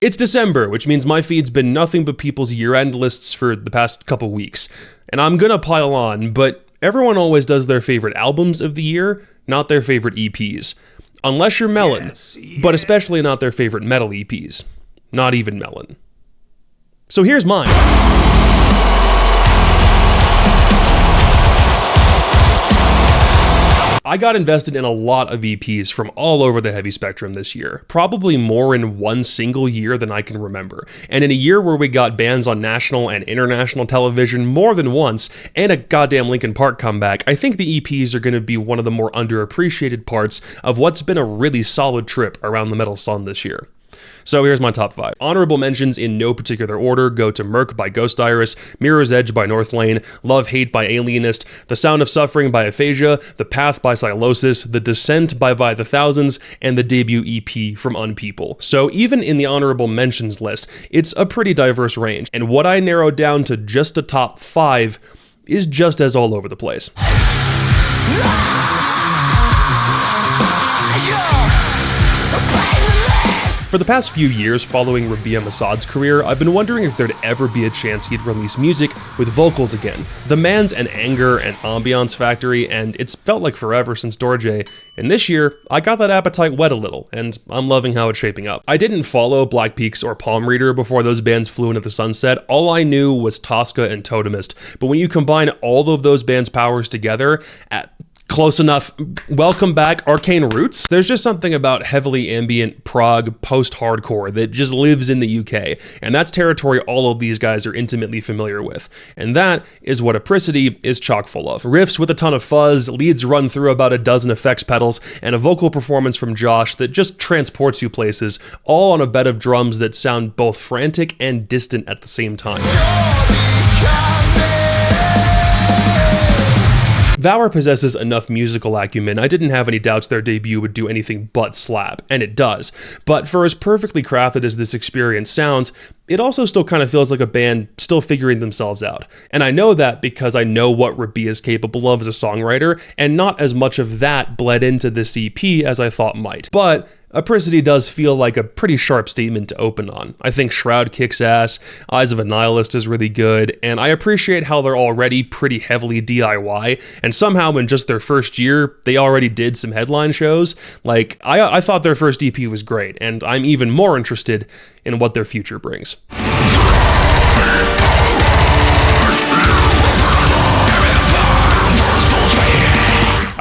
It's December, which means my feed's been nothing but people's year-end lists for the past couple weeks. And I'm gonna pile on, but everyone always does their favorite albums of the year, not their favorite EPs. Unless you're Melon, but especially not their favorite Metal EPs. Not even Melon. So here's mine. I got invested in a lot of EPs from all over the heavy spectrum this year, probably more in one single year than I can remember. And in a year where we got bands on national and international television more than once, and a goddamn Linkin Park comeback, I think the EPs are going to be one of the more underappreciated parts of what's been a really solid trip around the metal sun this year. So here's my top 5. Honorable mentions in no particular order go to Merc by Ghost Iris, Mirror's Edge by Northlane, Love Hate by Alienist, The Sound of Suffering by Aphasia, The Path by Silosis, The Descent by the Thousands, and the debut EP from Unpeople. So even in the honorable mentions list, it's a pretty diverse range, and what I narrowed down to just a top 5 is just as all over the place. For the past few years following Rabia Massad's career, I've been wondering if there'd ever be a chance he'd release music with vocals again. The man's an anger and ambiance factory, and it's felt like forever since Dorje. And this year, I got that appetite whet a little, and I'm loving how it's shaping up. I didn't follow Black Peaks or Palm Reader before those bands flew into the sunset. All I knew was Tosca and Totemist. But when you combine all of those bands' powers together, close enough. Welcome back, Arcane Roots. There's just something about heavily ambient prog post-hardcore that just lives in the UK, and that's territory all of these guys are intimately familiar with. And that is what Apricity is chock full of. Riffs with a ton of fuzz, leads run through about a dozen effects pedals, and a vocal performance from Josh that just transports you places, all on a bed of drums that sound both frantic and distant at the same time. Valor possesses enough musical acumen, I didn't have any doubts their debut would do anything but slap, and it does. But for as perfectly crafted as this experience sounds, it also still kind of feels like a band still figuring themselves out. And I know that because I know what Rabia is capable of as a songwriter, and not as much of that bled into this EP as I thought might. But Apricity does feel like a pretty sharp statement to open on. I think Shroud kicks ass, Eyes of a Nihilist is really good, and I appreciate how they're already pretty heavily DIY, and somehow in just their first year, they already did some headline shows. Like, I thought their first EP was great, and I'm even more interested in what their future brings.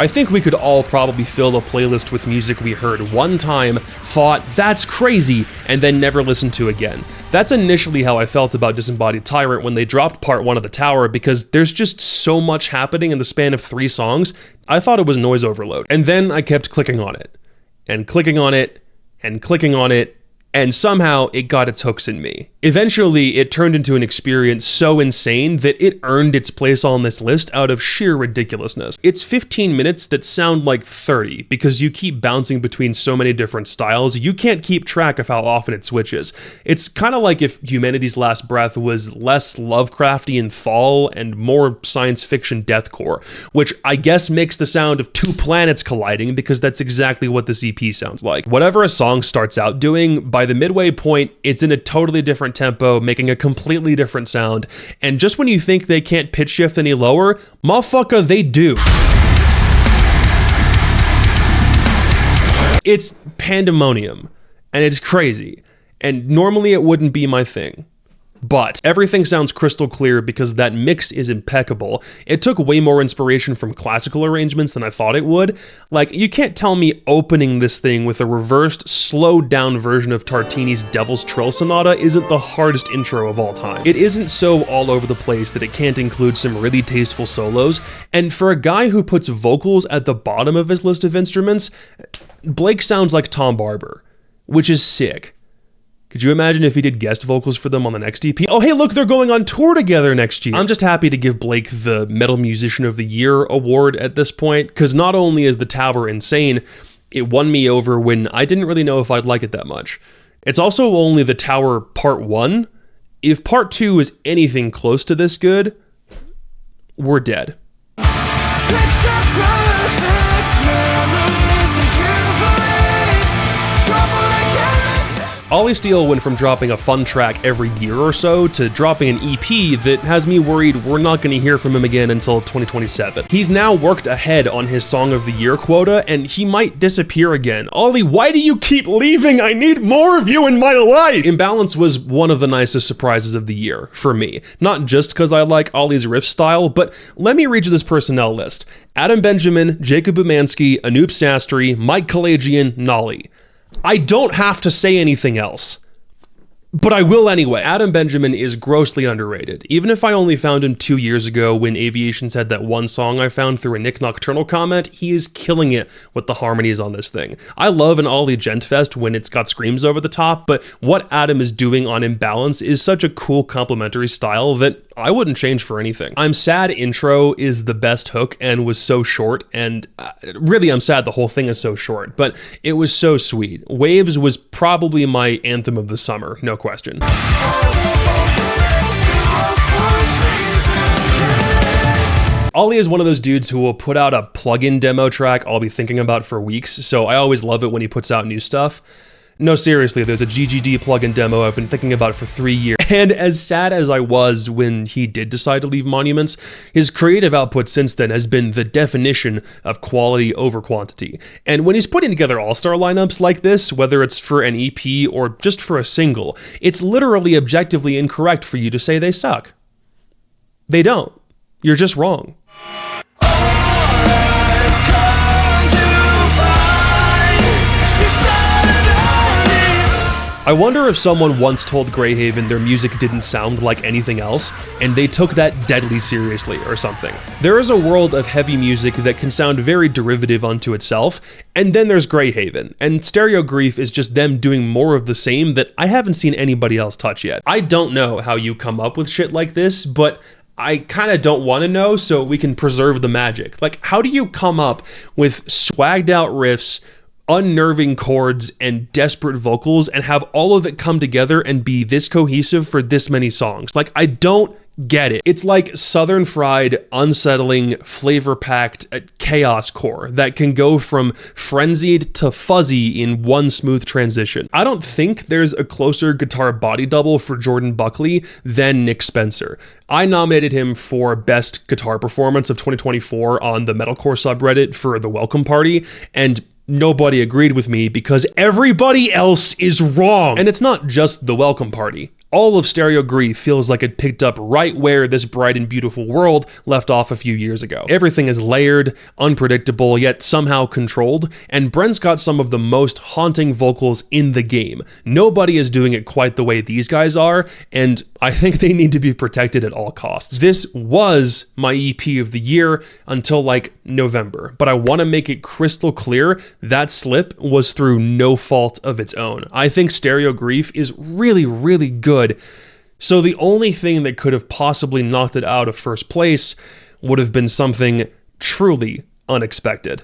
I think we could all probably fill a playlist with music we heard one time, thought, that's crazy, and then never listened to again. That's initially how I felt about Disembodied Tyrant when they dropped part 1 of The Tower, because there's just so much happening in the span of 3 songs, I thought it was noise overload. And then I kept clicking on it, and clicking on it, and clicking on it, and somehow it got its hooks in me. Eventually, it turned into an experience so insane that it earned its place on this list out of sheer ridiculousness. It's 15 minutes that sound like 30, because you keep bouncing between so many different styles, you can't keep track of how often it switches. It's kind of like if Humanity's Last Breath was less Lovecraftian Fall and more science fiction deathcore, which I guess makes the sound of 2 planets colliding, because that's exactly what this EP sounds like. Whatever a song starts out doing, by the midway point, it's in a totally different tempo, making a completely different sound, and just when you think they can't pitch shift any lower, motherfucker, they do. It's pandemonium, and it's crazy, and normally it wouldn't be my thing. But everything sounds crystal clear because that mix is impeccable. It took way more inspiration from classical arrangements than I thought it would. Like, you can't tell me opening this thing with a reversed, slowed down version of Tartini's Devil's Trill Sonata isn't the hardest intro of all time. It isn't so all over the place that it can't include some really tasteful solos, and for a guy who puts vocals at the bottom of his list of instruments, Blake sounds like Tom Barber, which is sick. Could you imagine if he did guest vocals for them on the next EP? Oh, hey, look, they're going on tour together next year. I'm just happy to give Blake the Metal Musician of the Year award at this point, because not only is The Tower insane, it won me over when I didn't really know if I'd like it that much. It's also only The Tower Part 1. If Part 2 is anything close to this good, we're dead. Ollie Steele went from dropping a fun track every year or so to dropping an EP that has me worried we're not going to hear from him again until 2027. He's now worked ahead on his Song of the Year quota, and he might disappear again. Ollie, why do you keep leaving? I need more of you in my life! Imbalance was one of the nicest surprises of the year, for me. Not just because I like Ollie's riff style, but let me read you this personnel list. Adam Benjamin, Jacob Umansky, Anoop Sastry, Mike Kalajian, Nolly. I don't have to say anything else, but I will anyway. Adam Benjamin is grossly underrated. Even if I only found him 2 years ago when Aviations had that one song I found through a Nick Nocturnal comment, he is killing it with the harmonies on this thing. I love an Ollie Gentfest when it's got screams over the top, but what Adam is doing on Imbalance is such a cool complementary style that I wouldn't change for anything. I'm sad intro is the best hook and was so short, and really I'm sad the whole thing is so short, but it was so sweet. Waves was probably my anthem of the summer, no question. Ollie is one of those dudes who will put out a plugin demo track I'll be thinking about for weeks, so I always love it when he puts out new stuff. No, seriously, there's a GGD plugin demo I've been thinking about for 3 years. And as sad as I was when he did decide to leave Monuments, his creative output since then has been the definition of quality over quantity. And when he's putting together all-star lineups like this, whether it's for an EP or just for a single, it's literally objectively incorrect for you to say they suck. They don't. You're just wrong. I wonder if someone once told Greyhaven their music didn't sound like anything else, and they took that deadly seriously or something. There is a world of heavy music that can sound very derivative unto itself, and then there's Greyhaven, and Stereo Grief is just them doing more of the same that I haven't seen anybody else touch yet. I don't know how you come up with shit like this, but I kind of don't want to know so we can preserve the magic. Like, how do you come up with swagged out riffs, unnerving chords, and desperate vocals and have all of it come together and be this cohesive for this many songs? Like, I don't get it. It's like Southern fried, unsettling, flavor-packed chaos core that can go from frenzied to fuzzy in one smooth transition. I don't think there's a closer guitar body double for Jordan Buckley than Nick Spencer. I nominated him for Best Guitar Performance of 2024 on the Metalcore subreddit for The Welcome Party, and nobody agreed with me because everybody else is wrong. And it's not just The Welcome Party. All of Stereo Grief feels like it picked up right where This Bright and Beautiful World left off a few years ago. Everything is layered, unpredictable, yet somehow controlled, and Brent's got some of the most haunting vocals in the game. Nobody is doing it quite the way these guys are, and I think they need to be protected at all costs. This was my EP of the year until like November, but I want to make it crystal clear that slip was through no fault of its own. I think Stereo Grief is really, really good. So the only thing that could have possibly knocked it out of first place would have been something truly unexpected.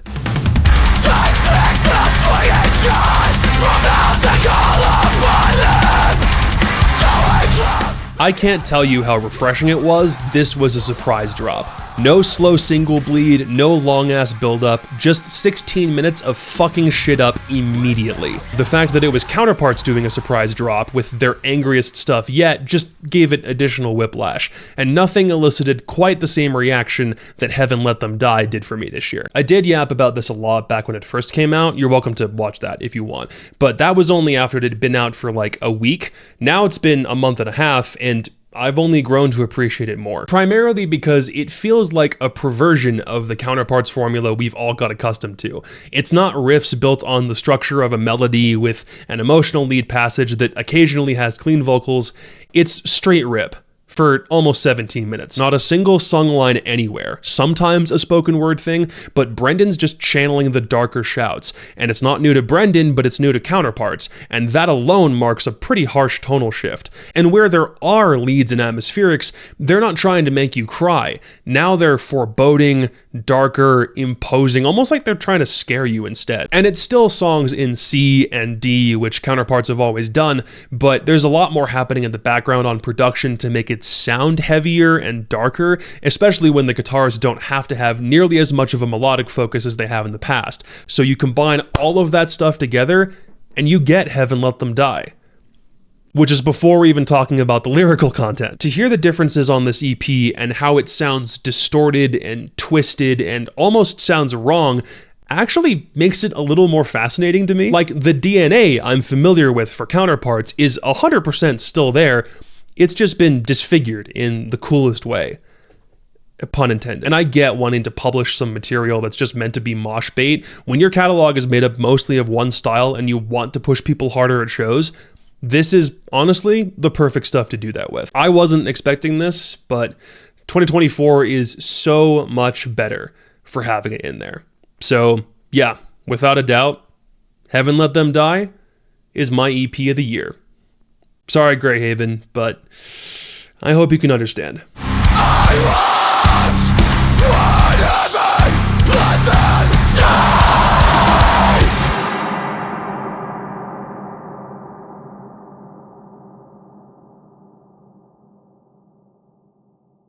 I can't tell you how refreshing it was. This was a surprise drop. No slow single bleed, no long ass build up, just 16 minutes of fucking shit up immediately. The fact that it was Counterparts doing a surprise drop with their angriest stuff yet just gave it additional whiplash, and nothing elicited quite the same reaction that Heaven Let Them Die did for me this year. I did yap about this a lot back when it first came out. You're welcome to watch that if you want, but that was only after it had been out for like a week. Now it's been a month and a half, and I've only grown to appreciate it more, primarily because it feels like a perversion of the Counterparts formula we've all got accustomed to. It's not riffs built on the structure of a melody with an emotional lead passage that occasionally has clean vocals. It's straight rip for almost 17 minutes. Not a single sung line anywhere. Sometimes a spoken word thing, but Brendan's just channeling the darker shouts. And it's not new to Brendan, but it's new to Counterparts, and that alone marks a pretty harsh tonal shift. And where there are leads and atmospherics, they're not trying to make you cry. Now they're foreboding, darker, imposing, almost like they're trying to scare you instead. And it's still songs in C and D, which Counterparts have always done, but there's a lot more happening in the background on production to make it sound heavier and darker, especially when the guitars don't have to have nearly as much of a melodic focus as they have in the past. So you combine all of that stuff together and you get Heaven Let Them Die. which is before we're even talking about the lyrical content. To hear the differences on this EP and how it sounds distorted and twisted and almost sounds wrong actually makes it a little more fascinating to me. Like, the DNA I'm familiar with for Counterparts is 100% still there, it's just been disfigured in the coolest way. Pun intended. And I get wanting to publish some material that's just meant to be mosh bait. When your catalog is made up mostly of one style and you want to push people harder at shows, this is honestly the perfect stuff to do that with. I wasn't expecting this, but 2024 is so much better for having it in there. So yeah, without a doubt, Heaven Let Them Die is my EP of the year. Sorry, Greyhaven, but I hope you can understand.